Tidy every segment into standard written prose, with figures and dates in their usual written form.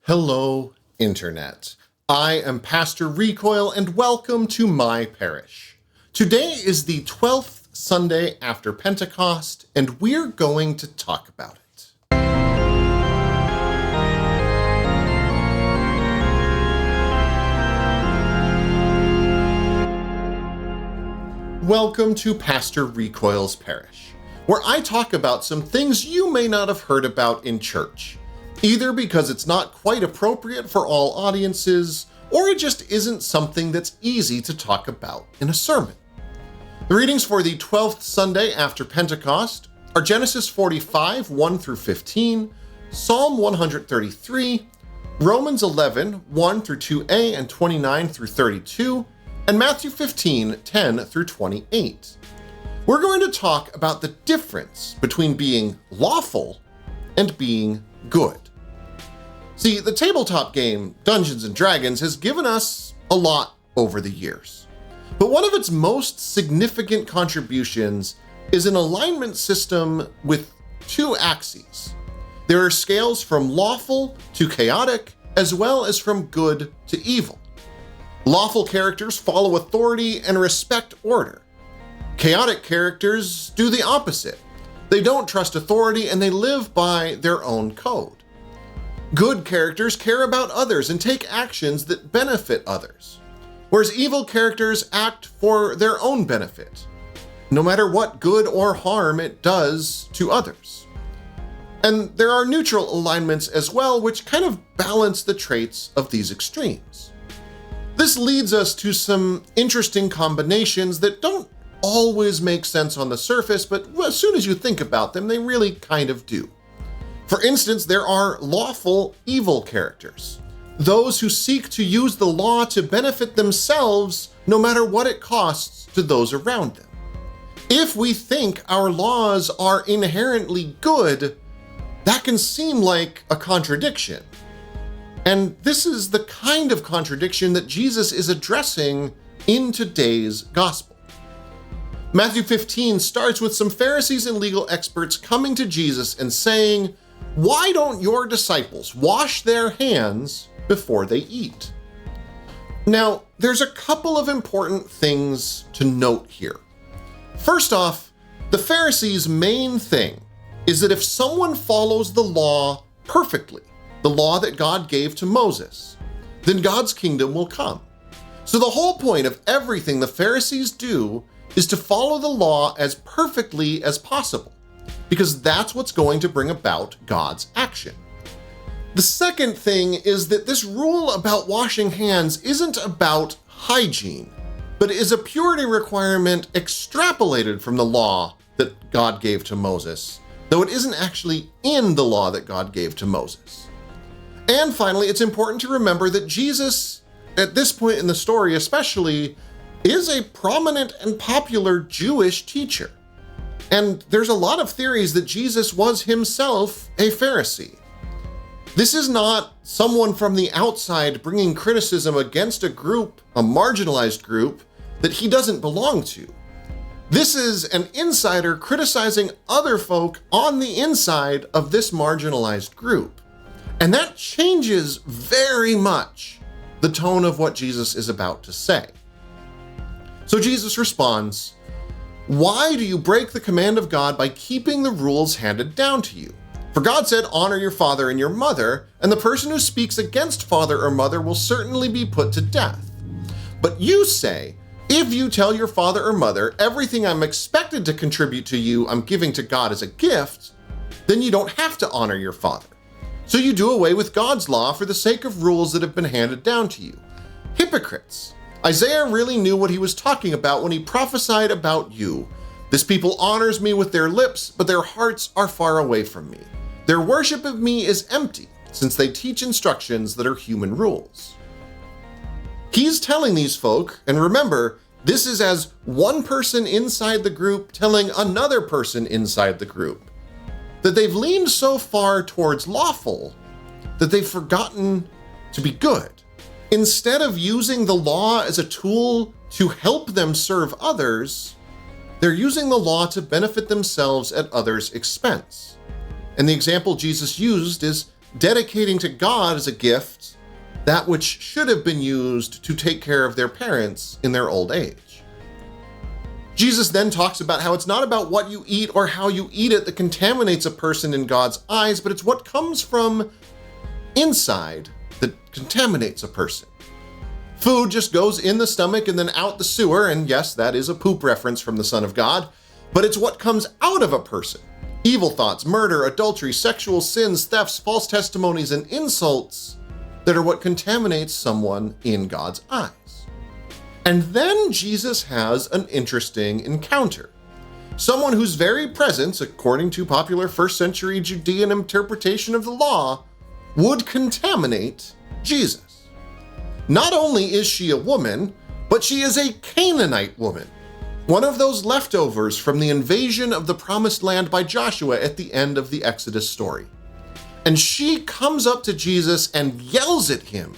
Hello, Internet. I am Pastor Recoil, and welcome to my parish. Today is the 12th Sunday after Pentecost, and we're going to talk about it. Welcome to Pastor Recoil's parish, where I talk about some things you may not have heard about in church, either because it's not quite appropriate for all audiences, or it just isn't something that's easy to talk about in a sermon. The readings for the 12th Sunday after Pentecost are Genesis 45, 1 through 15, Psalm 133, Romans 11, 1 through 2a and 29 through 32, and Matthew 15, 10 through 28. We're going to talk about the difference between being lawful and being good. See, the tabletop game Dungeons & Dragons has given us a lot over the years. But one of its most significant contributions is an alignment system with two axes. There are scales from lawful to chaotic, as well as from good to evil. Lawful characters follow authority and respect order. Chaotic characters do the opposite. They don't trust authority and they live by their own code. Good characters care about others and take actions that benefit others, whereas evil characters act for their own benefit, no matter what good or harm it does to others. And there are neutral alignments as well, which kind of balance the traits of these extremes. This leads us to some interesting combinations that don't always make sense on the surface, but as soon as you think about them, they really kind of do. For instance, there are lawful evil characters, those who seek to use the law to benefit themselves no matter what it costs to those around them. If we think our laws are inherently good, that can seem like a contradiction. And this is the kind of contradiction that Jesus is addressing in today's gospel. Matthew 15 starts with some Pharisees and legal experts coming to Jesus and saying, "Why don't your disciples wash their hands before they eat?" Now, there's a couple of important things to note here. First off, the Pharisees' main thing is that if someone follows the law perfectly, the law that God gave to Moses, then God's kingdom will come. So the whole point of everything the Pharisees do is to follow the law as perfectly as possible, because that's what's going to bring about God's action. The second thing is that this rule about washing hands isn't about hygiene, but is a purity requirement extrapolated from the law that God gave to Moses, though it isn't actually in the law that God gave to Moses. And finally, it's important to remember that Jesus, at this point in the story especially, is a prominent and popular Jewish teacher. And there's a lot of theories that Jesus was himself a Pharisee. This is not someone from the outside bringing criticism against a group, a marginalized group, that he doesn't belong to. This is an insider criticizing other folk on the inside of this marginalized group. And that changes very much the tone of what Jesus is about to say. So Jesus responds, "Why do you break the command of God by keeping the rules handed down to you? For God said, 'Honor your father and your mother,' and the person who speaks against father or mother will certainly be put to death. But you say, 'If you tell your father or mother, everything I'm expected to contribute to you, I'm giving to God as a gift,' then you don't have to honor your father. So you do away with God's law for the sake of rules that have been handed down to you. Hypocrites! Isaiah really knew what he was talking about when he prophesied about you. 'This people honors me with their lips, but their hearts are far away from me. Their worship of me is empty, since they teach instructions that are human rules.'" He's telling these folk, and remember, this is as one person inside the group telling another person inside the group, that they've leaned so far towards lawful that they've forgotten to be good. Instead of using the law as a tool to help them serve others, they're using the law to benefit themselves at others' expense. And the example Jesus used is dedicating to God as a gift that which should have been used to take care of their parents in their old age. Jesus then talks about how it's not about what you eat or how you eat it that contaminates a person in God's eyes, but it's what comes from inside that contaminates a person. Food just goes in the stomach and then out the sewer, and yes, that is a poop reference from the Son of God, but it's what comes out of a person. Evil thoughts, murder, adultery, sexual sins, thefts, false testimonies, and insults that are what contaminates someone in God's eyes. And then Jesus has an interesting encounter. Someone whose very presence, according to popular first century Judean interpretation of the law, would contaminate Jesus. Not only is she a woman, but she is a Canaanite woman, one of those leftovers from the invasion of the Promised Land by Joshua at the end of the Exodus story. And she comes up to Jesus and yells at him,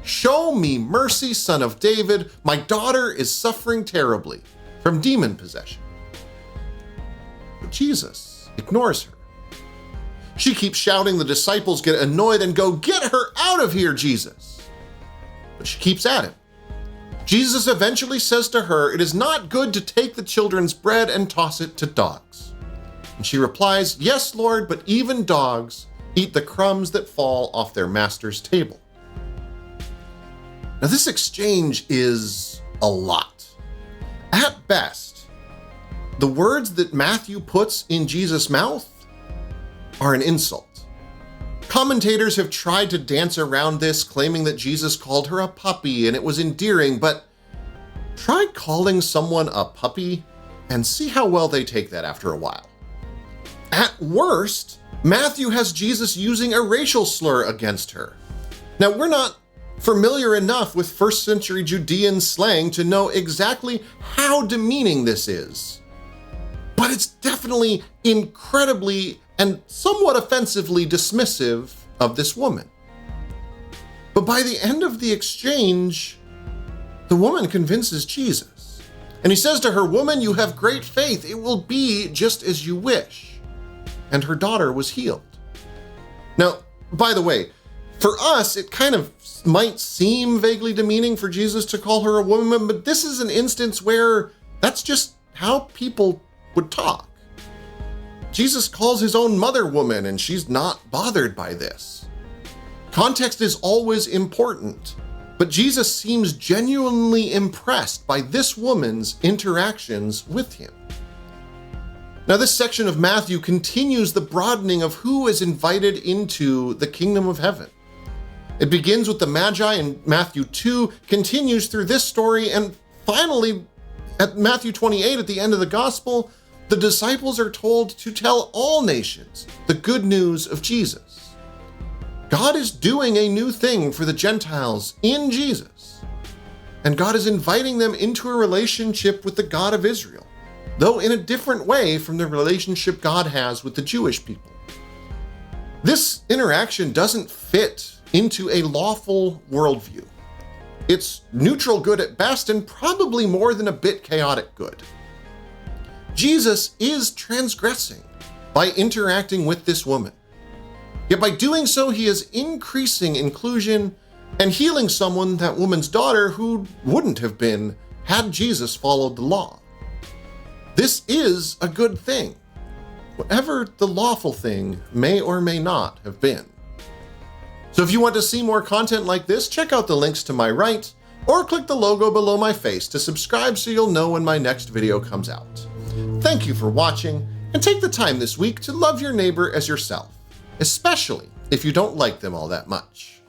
"Show me mercy, son of David. My daughter is suffering terribly from demon possession." But Jesus ignores her. She keeps shouting, the disciples get annoyed and go, "Get her out of here, Jesus." But she keeps at him. Jesus eventually says to her, "It is not good to take the children's bread and toss it to dogs." And she replies, "Yes, Lord, but even dogs eat the crumbs that fall off their master's table." Now, this exchange is a lot. At best, the words that Matthew puts in Jesus' mouth are an insult. Commentators have tried to dance around this, claiming that Jesus called her a puppy and it was endearing, but try calling someone a puppy and see how well they take that after a while. At worst, Matthew has Jesus using a racial slur against her. Now, we're not familiar enough with first century Judean slang to know exactly how demeaning this is, but it's definitely incredibly and somewhat offensively dismissive of this woman. But by the end of the exchange, the woman convinces Jesus. And he says to her, "Woman, you have great faith. It will be just as you wish." And her daughter was healed. Now, by the way, for us, it kind of might seem vaguely demeaning for Jesus to call her a woman, but this is an instance where that's just how people would talk. Jesus calls his own mother woman, and she's not bothered by this. Context is always important, but Jesus seems genuinely impressed by this woman's interactions with him. Now, this section of Matthew continues the broadening of who is invited into the kingdom of heaven. It begins with the Magi in Matthew 2, continues through this story, and finally, at Matthew 28, at the end of the gospel, the disciples are told to tell all nations the good news of Jesus. God is doing a new thing for the Gentiles in Jesus, and God is inviting them into a relationship with the God of Israel, though in a different way from the relationship God has with the Jewish people. This interaction doesn't fit into a lawful worldview. It's neutral good at best and probably more than a bit chaotic good. Jesus is transgressing by interacting with this woman. Yet by doing so, he is increasing inclusion and healing someone, that woman's daughter, who wouldn't have been had Jesus followed the law. This is a good thing, whatever the lawful thing may or may not have been. So if you want to see more content like this, check out the links to my right, or click the logo below my face to subscribe so you'll know when my next video comes out. Thank you for watching, and take the time this week to love your neighbor as yourself, especially if you don't like them all that much.